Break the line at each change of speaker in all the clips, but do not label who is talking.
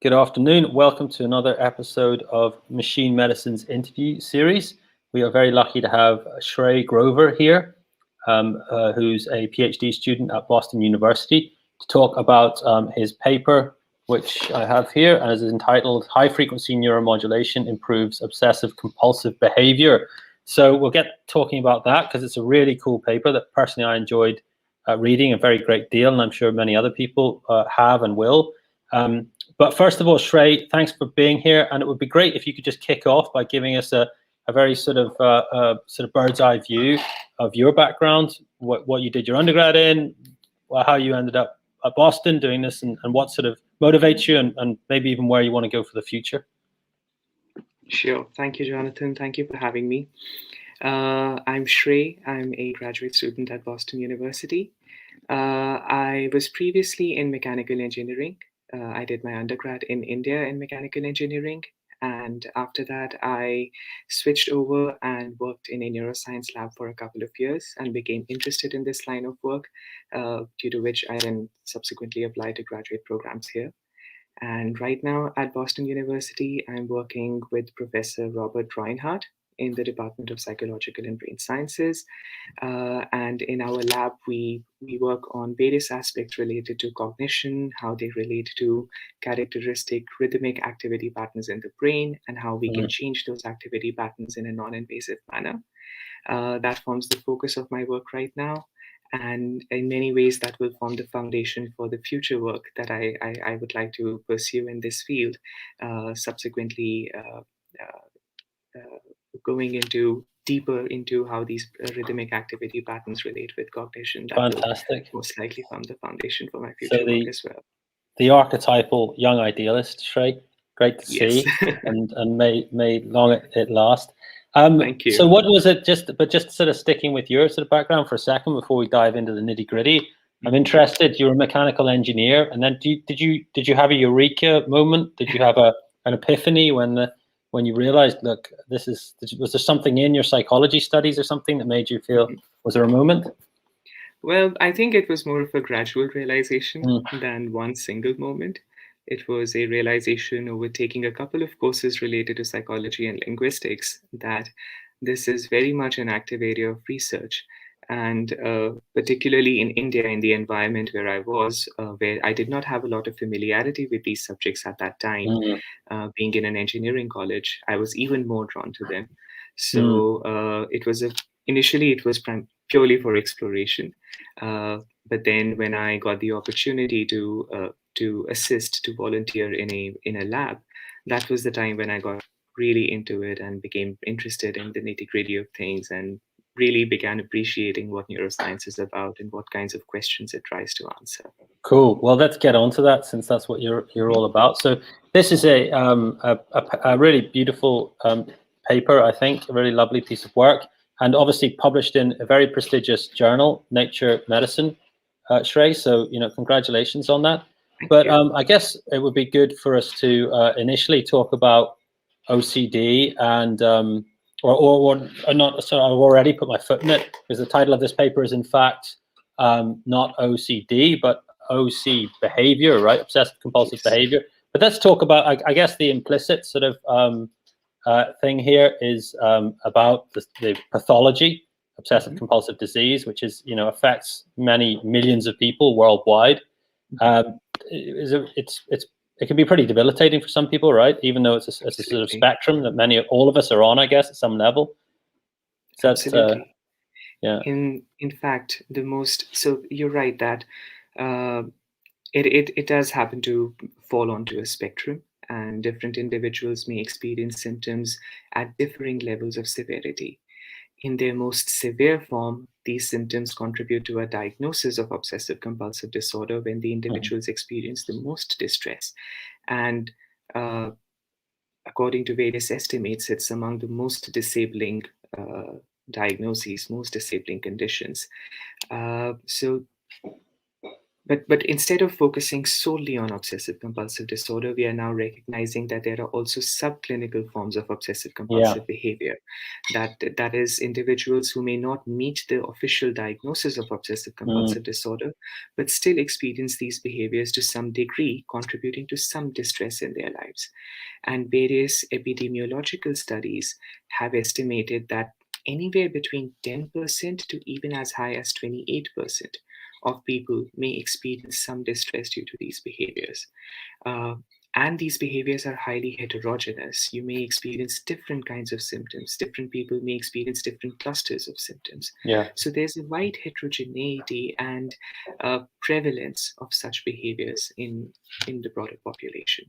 Good afternoon. Welcome to another episode of Machine Medicine's interview series. We are very lucky to have Shrey Grover here, who's a PhD student at Boston University, to talk about his paper, which I have here, and is entitled High Frequency Neuromodulation Improves Obsessive-Compulsive Behavior. So we'll get talking about that because it's a really cool paper that personally I enjoyed reading a very great deal, and I'm sure many other people have and will. But first of all, Shrey, thanks for being here, and it would be great if you could just kick off by giving us a very sort of bird's eye view of your background, what you did your undergrad in, how you ended up at Boston doing this, and what sort of motivates you, and maybe even where you want to go for the future.
Sure. Thank you, Jonathan. Thank you for having me. I'm Shrey. I'm a graduate student at Boston University. I was previously in mechanical engineering. I did my undergrad in India in mechanical engineering. And after that, I switched over and worked in a neuroscience lab for a couple of years and became interested in this line of work, due to which I then subsequently applied to graduate programs here. And right now at Boston University, I'm working with Professor Robert Reinhardt in the Department of Psychological and Brain Sciences. And in our lab, we work on various aspects related to cognition, how they relate to characteristic rhythmic activity patterns in the brain, and how we can change those activity patterns in a non-invasive manner. That forms the focus of my work right now. And in many ways, that will form the foundation for the future work that I would like to pursue in this field, subsequently going deeper into how these rhythmic activity patterns relate with cognition. That
Fantastic.
will most likely form the foundation for my future work as well.
The archetypal young idealist, Shrey. Great to
Yes.
see, and may long it last.
Thank you.
So what was it, just sort of sticking with your sort of background for a second before we dive into the nitty gritty? I'm interested, you're a mechanical engineer, and then did you have a eureka moment? Did you have an epiphany when you realized, look, was there something in your psychology studies or something that made you feel, was there a moment?
Well, I think it was more of a gradual realization than one single moment. It was a realization over taking a couple of courses related to psychology and linguistics that this is very much an active area of research. And particularly in India, in the environment where I was, where I did not have a lot of familiarity with these subjects at that time, being in an engineering college, I was even more drawn to them. So initially it was purely for exploration. But then when I got the opportunity to assist, to volunteer in a lab, that was the time when I got really into it and became interested in the nitty-gritty of things, and really began appreciating what neuroscience is about and what kinds of questions it tries to answer.
Cool. Well, let's get on to that, since that's what you're all about. So this is a really beautiful paper, I think, a really lovely piece of work, and obviously published in a very prestigious journal, Nature Medicine, Shrey. So, congratulations on that. But I guess it would be good for us to initially talk about OCD and or not. So I've already put my foot in it, because the title of this paper is in fact not OCD, but OC behavior, right? Obsessive-compulsive behavior. But let's talk about, I guess, the implicit sort of thing here is about the pathology, obsessive-compulsive disease, which is, affects many millions of people worldwide. It can be pretty debilitating for some people, right? Even though it's a sort of spectrum that all of us are on, I guess, at some level. So
absolutely.
Yeah.
In fact, so you're right that it does happen to fall onto a spectrum, and different individuals may experience symptoms at differing levels of severity. In their most severe form, these symptoms contribute to a diagnosis of obsessive-compulsive disorder when the individuals experience the most distress. And according to various estimates, it's among the most disabling diagnoses, most disabling conditions. So But instead of focusing solely on obsessive compulsive disorder, we are now recognizing that there are also subclinical forms of obsessive
Yeah.
compulsive behavior. That is, individuals who may not meet the official diagnosis of obsessive compulsive disorder, but still experience these behaviors to some degree, contributing to some distress in their lives. And various epidemiological studies have estimated that anywhere between 10% to even as high as 28% of people may experience some distress due to these behaviors. Uh, and these behaviors are highly heterogeneous. You may experience different kinds of symptoms. Different people may experience different clusters of symptoms.
Yeah.
So there's a wide heterogeneity and prevalence of such behaviors in the broader population.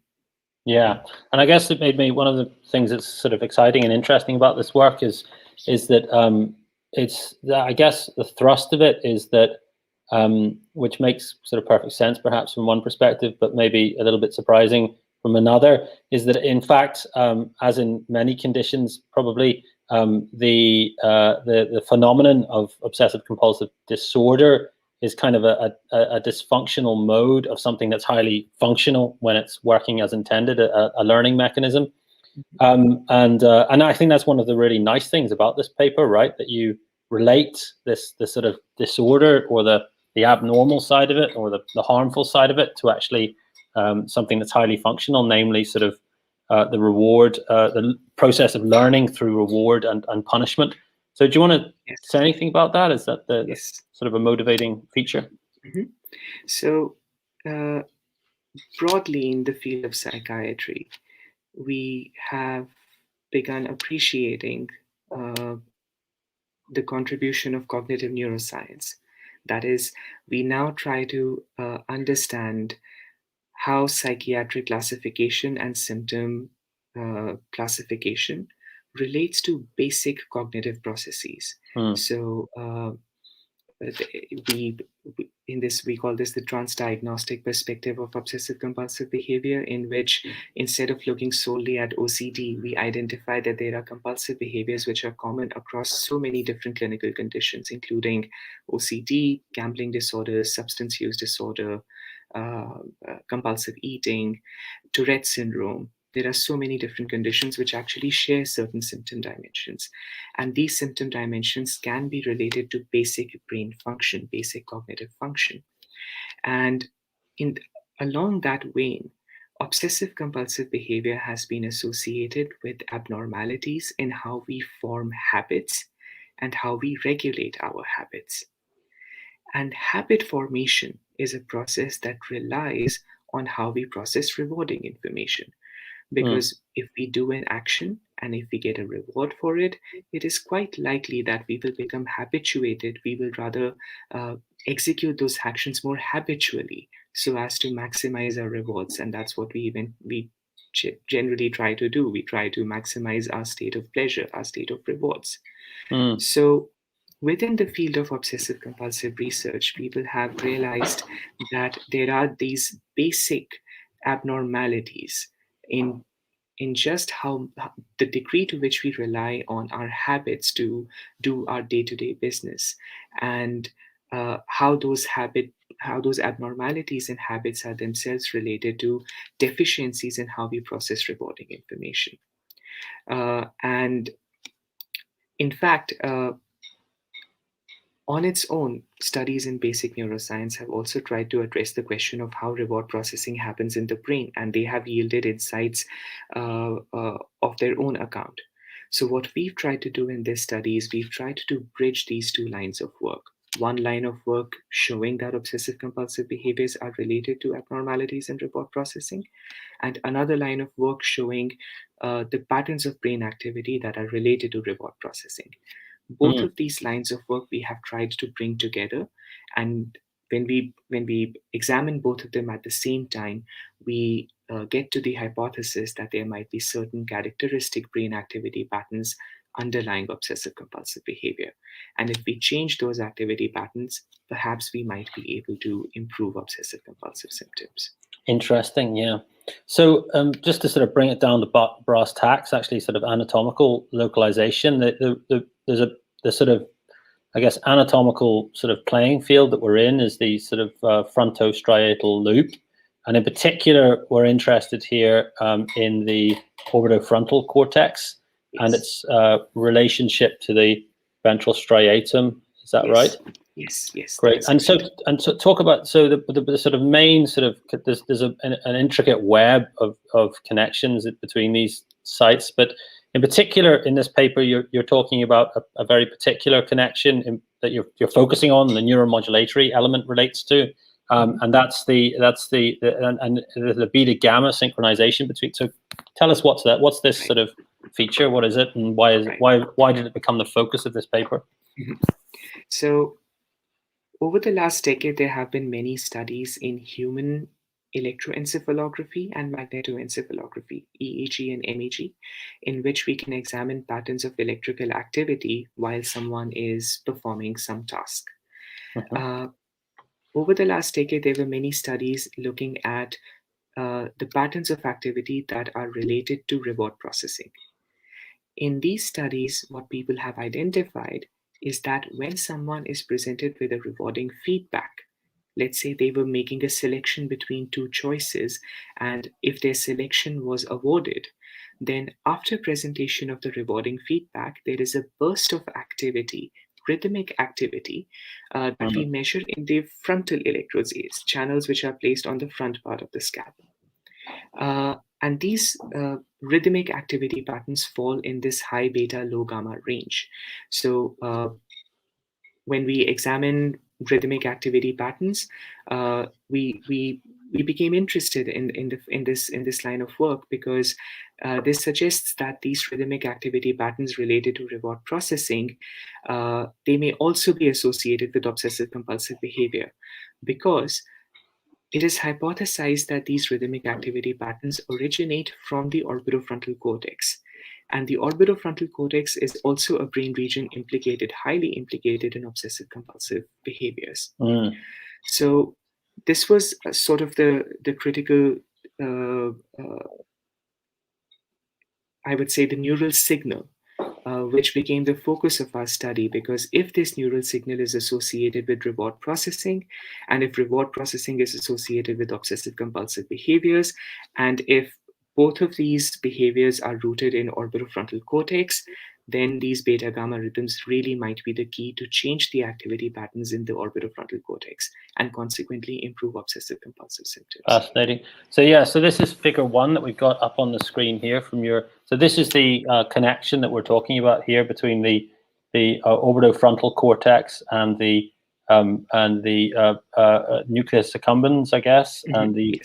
Yeah, and I guess it made me, one of the things that's sort of exciting and interesting about this work is that I guess the thrust of it is that which makes sort of perfect sense perhaps from one perspective, but maybe a little bit surprising from another, is that in fact, as in many conditions, probably the phenomenon of obsessive compulsive disorder is kind of a dysfunctional mode of something that's highly functional when it's working as intended, a learning mechanism. And I think that's one of the really nice things about this paper, right? That you relate this sort of disorder or the abnormal side of it or the harmful side of it to actually something that's highly functional, namely sort of the reward, the process of learning through reward and punishment. So do you want to
Yes.
say anything about that? Is that the
Yes.
sort of a motivating feature?
So, broadly in the field of psychiatry, we have begun appreciating the contribution of cognitive neuroscience. That is, we now try to understand how psychiatric classification and symptom classification relates to basic cognitive processes. So, we in this we call this the transdiagnostic perspective of obsessive compulsive behavior, in which instead of looking solely at OCD, we identify that there are compulsive behaviors which are common across so many different clinical conditions, including OCD, gambling disorders, substance use disorder, compulsive eating, Tourette syndrome. There are so many different conditions which actually share certain symptom dimensions. And these symptom dimensions can be related to basic brain function, basic cognitive function. And in along that vein, obsessive compulsive behavior has been associated with abnormalities in how we form habits and how we regulate our habits. And habit formation is a process that relies on how we process rewarding information. Because if we do an action and if we get a reward for it, it is quite likely that we will become habituated. We will rather execute those actions more habitually so as to maximize our rewards. And that's what we generally try to do. We try to maximize our state of pleasure, our state of rewards. So, within the field of obsessive compulsive research, people have realized that there are these basic abnormalities in just how the degree to which we rely on our habits to do our day-to-day business, and how those abnormalities and habits are themselves related to deficiencies in how we process rewarding information. And in fact, on its own, studies in basic neuroscience have also tried to address the question of how reward processing happens in the brain, and they have yielded insights of their own account. So, what we've tried to do in this study is we've tried to bridge these two lines of work. One line of work showing that obsessive compulsive behaviors are related to abnormalities in reward processing, and another line of work showing the patterns of brain activity that are related to reward processing. Both of these lines of work we have tried to bring together, and when we examine both of them at the same time, we get to the hypothesis that there might be certain characteristic brain activity patterns underlying obsessive compulsive behavior, and if we change those activity patterns, perhaps we might be able to improve obsessive compulsive symptoms.
Interesting, yeah. So just to sort of bring it down to brass tacks, actually, sort of anatomical localization. There's the sort of I guess, anatomical sort of playing field that we're in is the sort of frontostriatal loop. And in particular, we're interested here in the orbitofrontal cortex and its relationship to the ventral striatum. Is that right?
Yes.
Great. And so talk about the sort of main sort of there's an intricate web of connections between these sites, but in particular in this paper you're talking about a very particular connection that you're focusing on, the neuromodulatory element relates to, and that's the beta gamma synchronization between. So tell us what's this sort of feature? What is it, and why did it become the focus of this paper?
So over the last decade, there have been many studies in human electroencephalography and magnetoencephalography, EEG and MEG, in which we can examine patterns of electrical activity while someone is performing some task. Over the last decade, there were many studies looking at the patterns of activity that are related to reward processing. In these studies, what people have identified is that when someone is presented with a rewarding feedback, let's say they were making a selection between two choices, and if their selection was awarded, then after presentation of the rewarding feedback, there is a burst of activity, rhythmic activity, that we measure in the frontal electrodes, channels which are placed on the front part of the scalp. And these rhythmic activity patterns fall in this high beta, low gamma range. So when we examine rhythmic activity patterns, we became interested in this line of work because this suggests that these rhythmic activity patterns related to reward processing, they may also be associated with obsessive compulsive behavior, because it is hypothesized that these rhythmic activity patterns originate from the orbitofrontal cortex. And the orbitofrontal cortex is also a brain region highly implicated in obsessive compulsive behaviors. So this was sort of the critical, I would say, the neural signal, which became the focus of our study, because if this neural signal is associated with reward processing, and if reward processing is associated with obsessive compulsive behaviors, and if both of these behaviors are rooted in orbitofrontal cortex, then these beta gamma rhythms really might be the key to change the activity patterns in the orbitofrontal cortex and consequently improve obsessive compulsive symptoms.
Fascinating. So this is figure 1 that we've got up on the screen here from your. So this is the connection that we're talking about here between the orbitofrontal cortex and the nucleus accumbens, I guess, and the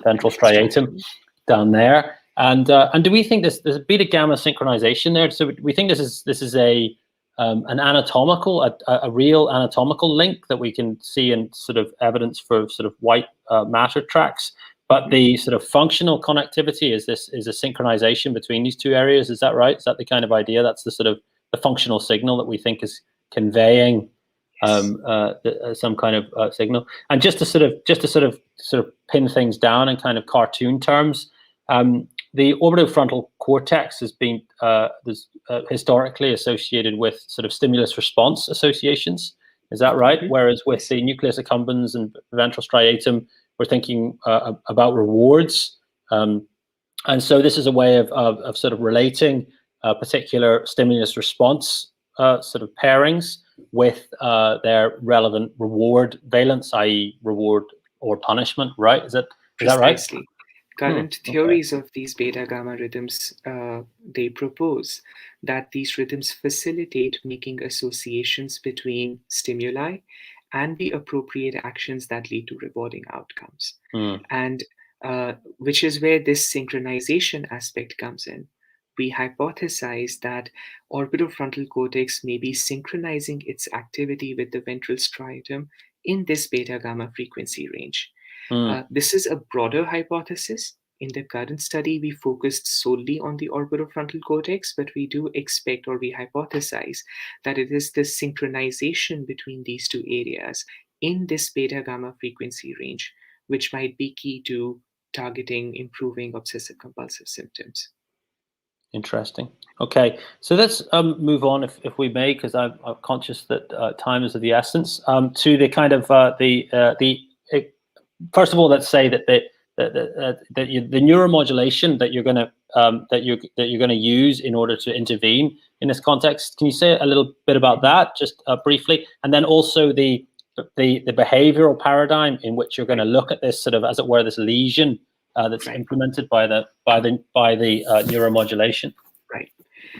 ventral striatum down there. And do we think there's a beta gamma synchronization there? So we think this is an anatomical, a real anatomical link that we can see in sort of evidence for sort of white matter tracks. But the sort of functional connectivity is a synchronization between these two areas. Is that right? Is that the kind of idea? That's the sort of the functional signal that we think is conveying some kind of signal. And just to sort of pin things down in kind of cartoon terms. The orbitofrontal cortex has been historically associated with sort of stimulus response associations. Is that right? Whereas with the nucleus accumbens and ventral striatum, we're thinking about rewards. And so this is a way of sort of relating particular stimulus response sort of pairings with their relevant reward valence, i.e. reward or punishment, right? Is that right?
Current theories of these beta gamma rhythms, they propose that these rhythms facilitate making associations between stimuli and the appropriate actions that lead to rewarding outcomes. And which is where this synchronization aspect comes in. We hypothesize that orbitofrontal cortex may be synchronizing its activity with the ventral striatum in this beta gamma frequency range. This is a broader hypothesis. In the current study, we focused solely on the orbitofrontal cortex, but we do expect, or we hypothesize, that it is the synchronization between these two areas in this beta gamma frequency range, which might be key to targeting improving obsessive compulsive symptoms.
Interesting. Okay, so let's move on, if we may, because I'm conscious that time is of the essence. To the kind of first of all, let's say that the neuromodulation that you're going to use in order to intervene in this context. Can you say a little bit about that, just briefly, and then also the behavioral paradigm in which you're going to look at this sort of, as it were, this lesion that's implemented by the neuromodulation.
Right.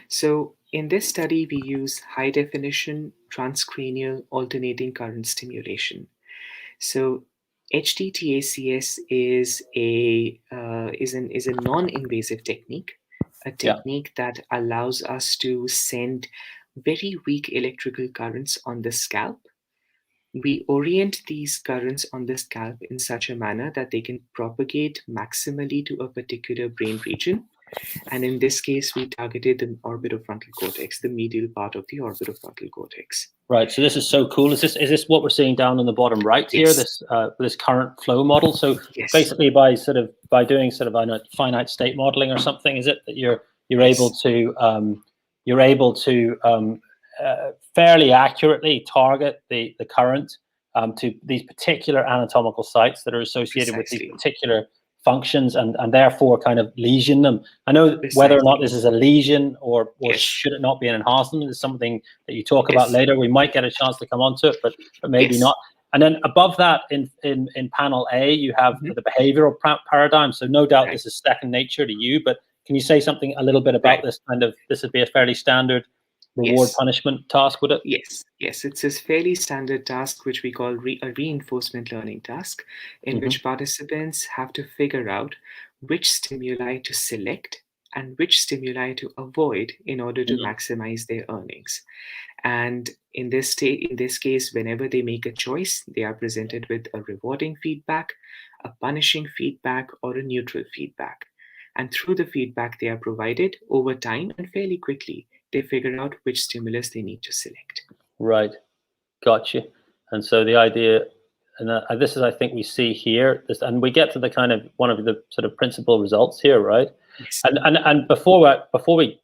So in this study, we use high definition transcranial alternating current stimulation. So HTTACS is a non-invasive technique, a technique that allows us to send very weak electrical currents on the scalp. We orient these currents on the scalp in such a manner that they can propagate maximally to a particular brain region. And in this case, we targeted the orbitofrontal cortex, the medial part of the orbitofrontal cortex.
Right. So this is so cool. Is this what we're seeing down on the bottom right here? This current flow model. So basically, by doing sort of finite state modeling or something, is it that you're able to fairly accurately target the current to these particular anatomical sites that are associated with these particular functions, and therefore kind of lesion them. I know whether or not this is a lesion or should it not be an enhancement is something that you talk about later. We might get a chance to come onto it, but maybe not. And then above that, in panel A, you have the behavioral paradigm. So no doubt this is second nature to you, but can you say something a little bit about this kind of, this would be a fairly standard reward punishment task, would it?
Yes, it's a fairly standard task, which we call a reinforcement learning task, in which participants have to figure out which stimuli to select and which stimuli to avoid in order to maximize their earnings. And in this case, whenever they make a choice, they are presented with a rewarding feedback, a punishing feedback, or a neutral feedback. And through the feedback they are provided over time and fairly quickly, they figure out which stimulus they need to select.
Right. Gotcha. And so the idea, and this is, I think we see here, and we get to the kind of one of the sort of principal results here, right?
Yes.
And before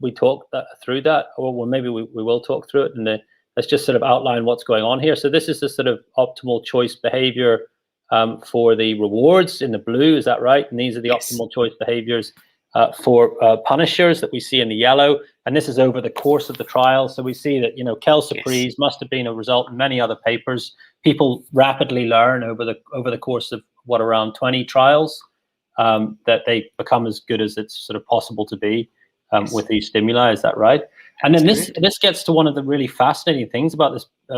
we talk through that, or maybe we will talk through it, and let's just sort of outline what's going on here. So this is the sort of optimal choice behavior for the rewards in the blue, is that right? And these are the optimal choice behaviors for punishers that we see in the yellow. And this is over the course of the trial. So we see that, Kel-Surprise must have been a result in many other papers. People rapidly learn over the course of around 20 trials that they become as good as it's sort of possible to be with these stimuli. Is that right? And then this gets to one of the really fascinating things about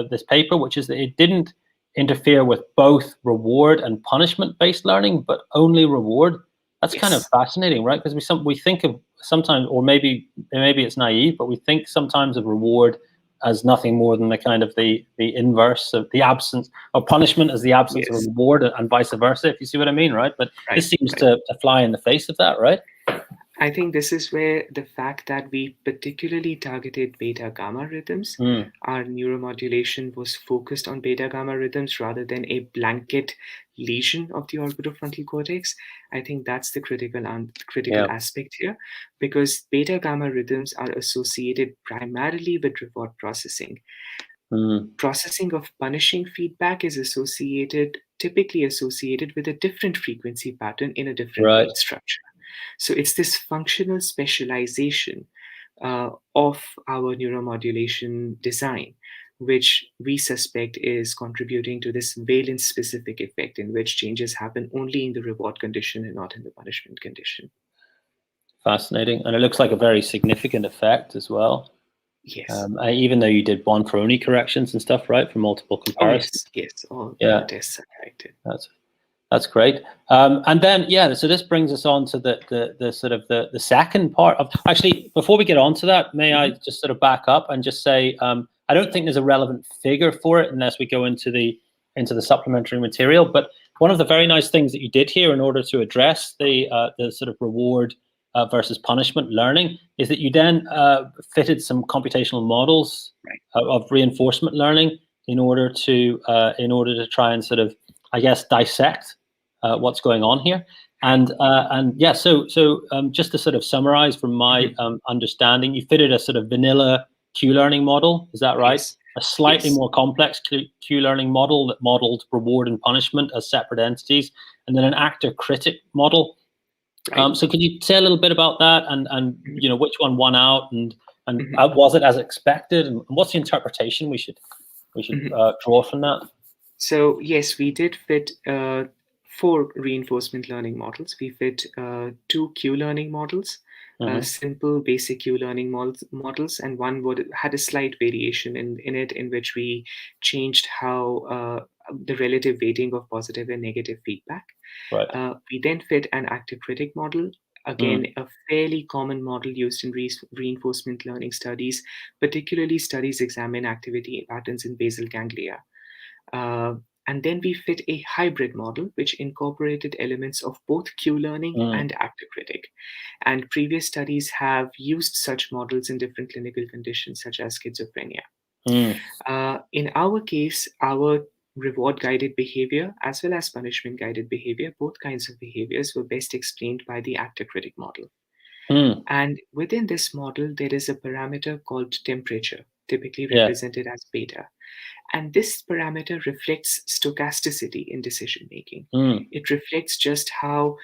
this paper, which is that it didn't interfere with both reward and punishment-based learning, but only reward. That's kind of fascinating, right? Because we think of sometimes, or maybe it's naive, but we think sometimes of reward as nothing more than the kind of the inverse of the absence of punishment, as the absence of a reward, and vice versa, if you see what I mean, right? But this seems to fly in the face of that, right?
I think this is where the fact that we particularly targeted beta-gamma rhythms, our neuromodulation was focused on beta-gamma rhythms rather than a blanket lesion of the orbitofrontal cortex. I think that's the critical aspect here, because beta-gamma rhythms are associated primarily with reward processing. Processing of punishing feedback is typically associated with a different frequency pattern in a different brain structure. So it's this functional specialization of our neuromodulation design, which we suspect is contributing to this valence-specific effect, in which changes happen only in the reward condition and not in the punishment condition.
Fascinating. And it looks like a very significant effect as well.
Yes.
Even though you did Bonferroni corrections and stuff, right, for multiple comparisons.
Yes. All the tests are corrected.
That's great. And then, so this brings us on to the sort of the second part of, actually, before we get on to that, may I just sort of back up and just say, I don't think there's a relevant figure for it unless we go into the supplementary material. But one of the very nice things that you did here in order to address the sort of reward versus punishment learning is that you then fitted some computational models of reinforcement learning in order to try and sort of, I guess, dissect what's going on here. And yeah, so just to sort of summarize from my understanding, you fitted a sort of vanilla Q-learning model, is that right?
Yes.
A slightly
Yes.
more complex Q-learning model that modeled reward and punishment as separate entities, and then an actor-critic model.
Right.
So could you say a little bit about that, and which one won out, and was it as expected, and what's the interpretation we should draw from that?
So yes, we did fit 4 reinforcement learning models. We fit 2 Q-learning models, simple basic Q-learning models, and one had a slight variation in it, in which we changed how the relative weighting of positive and negative feedback.
Right.
We then fit an active critic model, again a fairly common model used in reinforcement learning studies, particularly studies examine activity patterns in basal ganglia. And then we fit a hybrid model, which incorporated elements of both Q-learning and active critic. And previous studies have used such models in different clinical conditions, such as schizophrenia. In our case, our reward-guided behavior as well as punishment-guided behavior, both kinds of behaviors, were best explained by the actor critic model. And within this model, there is a parameter called temperature, typically represented as beta. And this parameter reflects stochasticity in decision making. It reflects just how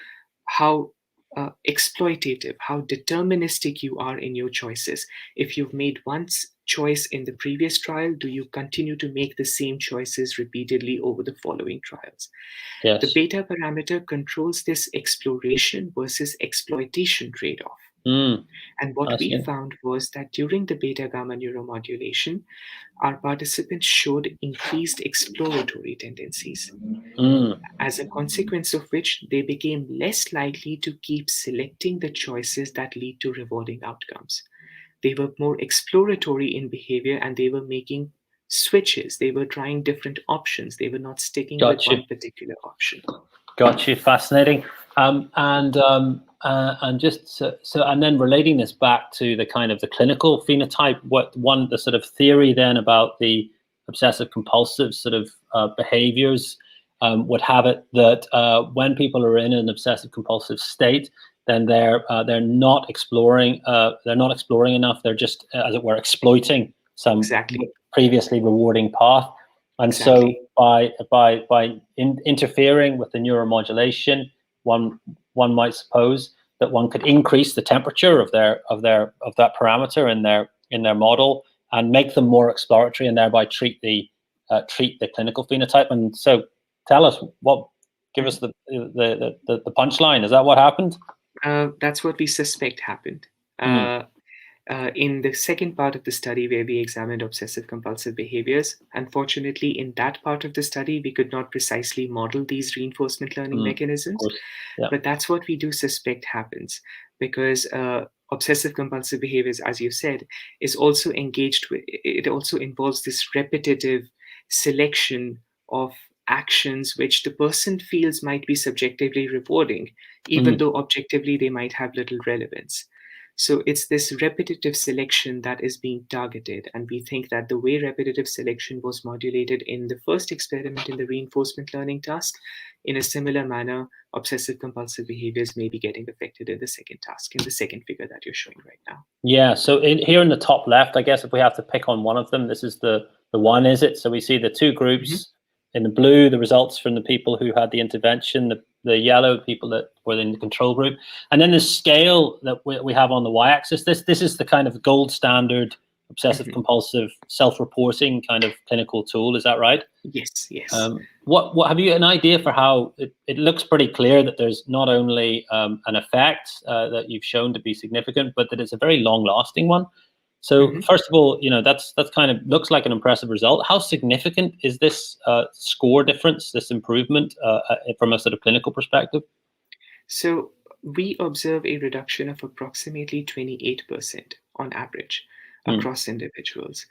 exploitative, how deterministic you are in your choices. If you've made one choice in the previous trial, do you continue to make the same choices repeatedly over the following trials?
Yes.
The beta parameter controls this exploration versus exploitation trade-off. And what we found was that during the beta gamma neuromodulation, our participants showed increased exploratory tendencies, as a consequence of which they became less likely to keep selecting the choices that lead to rewarding outcomes. They were more exploratory in behavior, and they were making switches. They were trying different options. They were not sticking with one particular option.
Got you. Fascinating. And just so, and then relating this back to the kind of the clinical phenotype, the sort of theory then about the obsessive compulsive sort of behaviors would have it that when people are in an obsessive compulsive state, then they're not exploring enough. They're just, as it were, exploiting some previously rewarding path. And so by interfering with the neuromodulation, one might suppose that one could increase the temperature of that parameter in their model and make them more exploratory, and thereby treat the clinical phenotype. And so tell us give us the punchline. Is that what happened?
That's what we suspect happened. In the second part of the study, where we examined obsessive compulsive behaviors, unfortunately, in that part of the study, we could not precisely model these reinforcement learning mechanisms. But that's what we do suspect happens, because obsessive compulsive behaviors, as you said, is also engaged with, it also involves this repetitive selection of actions which the person feels might be subjectively rewarding, even though objectively they might have little relevance. So it's this repetitive selection that is being targeted. And we think that the way repetitive selection was modulated in the first experiment in the reinforcement learning task, in a similar manner, obsessive compulsive behaviors may be getting affected in the second task, in the second figure that you're showing right now.
Yeah, so here in the top left, I guess if we have to pick on one of them, this is the one, is it? So we see the two groups. In the blue, the results from the people who had the intervention, the yellow people that were in the control group. And then the scale that we have on the y-axis, this is the kind of gold standard obsessive compulsive self-reporting kind of clinical tool. Is that right?
Yes, yes.
What have you an idea for how it looks pretty clear that there's not only an effect that you've shown to be significant, but that it's a very long-lasting one? So first of all, that's kind of looks like an impressive result. How significant is this score difference, this improvement from a sort of clinical perspective?
So we observe a reduction of approximately 28% on average across individuals,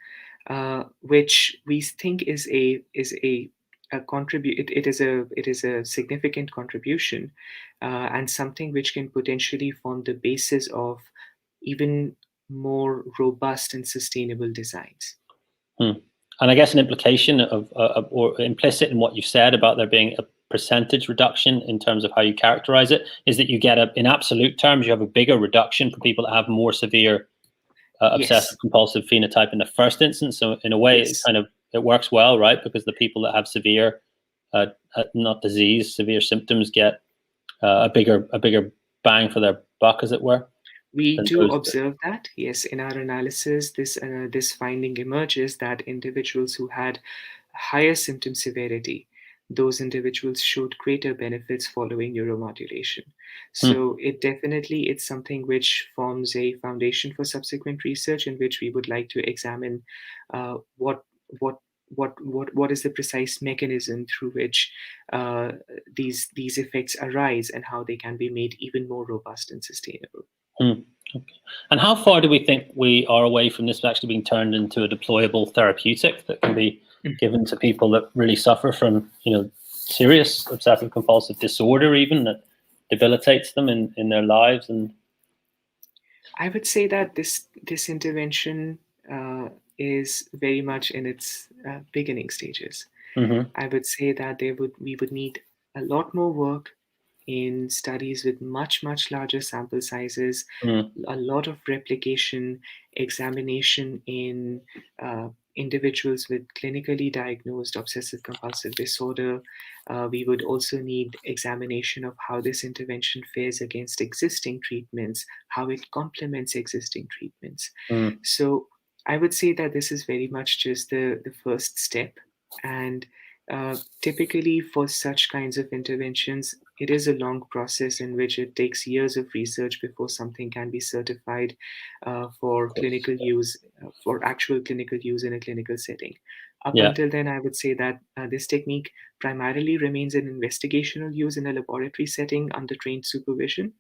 which we think is a contribute. It is a significant contribution, and something which can potentially form the basis of even more robust and sustainable designs.
And I guess an implication of or implicit in what you've said about there being percentage reduction in terms of how you characterize it, is that you get in absolute terms, you have a bigger reduction for people that have more severe obsessive compulsive phenotype in the first instance. So in a way, it works well, right? Because the people that have severe, not disease, severe symptoms get a bigger bang for their buck, as it were.
We do observe that, yes. In our analysis, this finding emerges that individuals who had higher symptom severity, those individuals showed greater benefits following neuromodulation. So it's something which forms a foundation for subsequent research, in which we would like to examine what is the precise mechanism through which these effects arise, and how they can be made even more robust and sustainable.
Okay. And how far do we think we are away from this actually being turned into a deployable therapeutic that can be given to people that really suffer from, serious obsessive compulsive disorder, even that debilitates them in their lives? And
I would say that this intervention is very much in its beginning stages. I would say that we would need a lot more work in studies with much larger sample sizes, a lot of replication, examination in individuals with clinically diagnosed obsessive compulsive disorder. We would also need examination of how this intervention fares against existing treatments, how it complements existing treatments. So I would say that this is very much just the first step. And typically for such kinds of interventions, it is a long process in which it takes years of research before something can be certified for clinical use, for actual clinical use in a clinical setting. Up until then, I would say that this technique primarily remains an investigational use in a laboratory setting under trained supervision.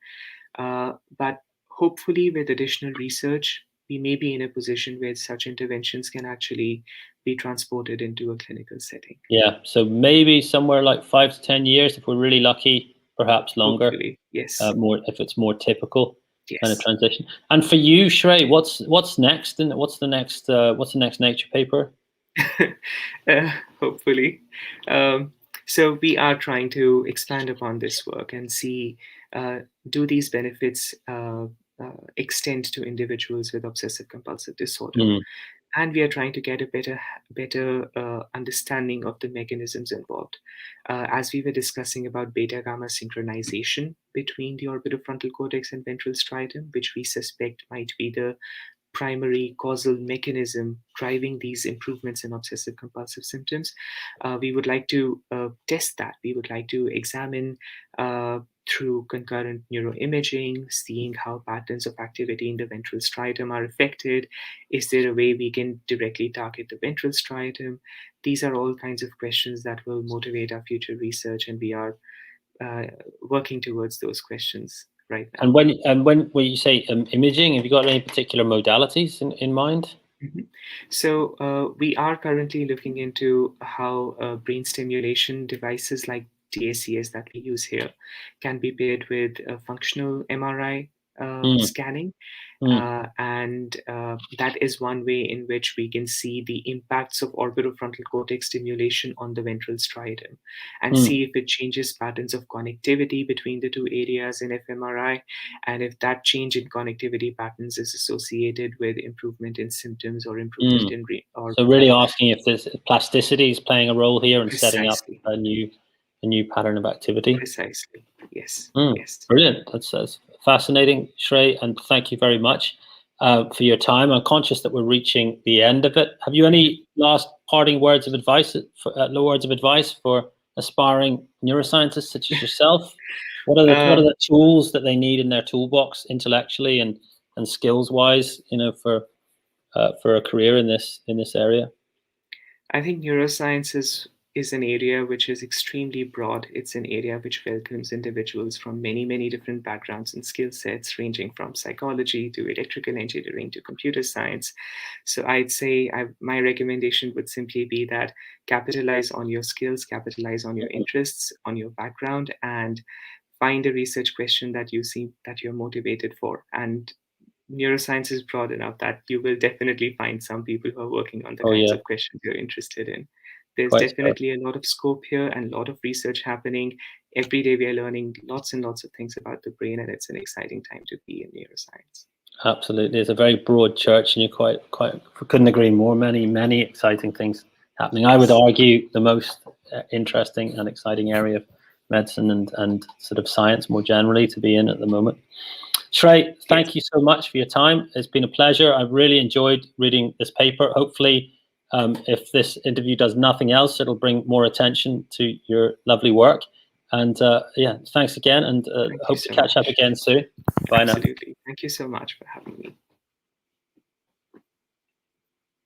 But hopefully, with additional research, we may be in a position where such interventions can actually be transported into a clinical setting.
Yeah, so maybe somewhere like 5 to 10 years, if we're really lucky, perhaps longer.
Hopefully, yes.
More if it's more typical kind of transition. And for you, Shrey, what's next? And what's the next Nature paper?
Hopefully. So we are trying to expand upon this work and see, do these benefits extend to individuals with obsessive compulsive disorder? And we are trying to get a better understanding of the mechanisms involved. As we were discussing about beta-gamma synchronization between the orbitofrontal cortex and ventral striatum, which we suspect might be the primary causal mechanism driving these improvements in obsessive compulsive symptoms. We would like to test that. We would like to examine through concurrent neuroimaging, seeing how patterns of activity in the ventral striatum are affected. Is there a way we can directly target the ventral striatum? These are all kinds of questions that will motivate our future research, and we are working towards those questions right now.
And when you say imaging, have you got any particular modalities in mind?
So we are currently looking into how brain stimulation devices like DACS that we use here can be paired with functional MRI scanning. And that is one way in which we can see the impacts of orbitofrontal cortex stimulation on the ventral striatum, and see if it changes patterns of connectivity between the two areas in fMRI, and if that change in connectivity patterns is associated with improvement in symptoms or improvement in
so really asking if there's plasticity is playing a role here and setting up
Precisely.
a new pattern of activity.
Precisely. Yes. Yes.
Brilliant. That's fascinating, Shrey, and thank you very much for your time. I'm conscious that we're reaching the end of it. Have you any last parting words of advice for aspiring neuroscientists such as yourself? What are the tools that they need in their toolbox, intellectually and skills wise, for a career in this area?
I think neuroscience is an area which is extremely broad. It's an area which welcomes individuals from many different backgrounds and skill sets, ranging from psychology to electrical engineering to computer science. So I'd say my recommendation would simply be that capitalize on your skills, capitalize on your interests, on your background, and find a research question that you see that you're motivated for. And neuroscience is broad enough that you will definitely find some people who are working on the kinds of questions you're interested in. There's
Quite so.
definitely a lot of scope here and a lot of research happening. Every day we are learning lots and lots of things about the brain, and it's an exciting time to be in neuroscience.
Absolutely, it's a very broad church, and you're quite couldn't agree more. Many exciting things happening. I would argue the most interesting and exciting area of medicine and sort of science more generally to be in at the moment. Shrey, thank you so much for your time. It's been a pleasure. I've really enjoyed reading this paper. Hopefully, if this interview does nothing else, it'll bring more attention to your lovely work. And yeah, thanks again, and hope to catch up again soon. Bye now.
Absolutely. Thank you so much for having me.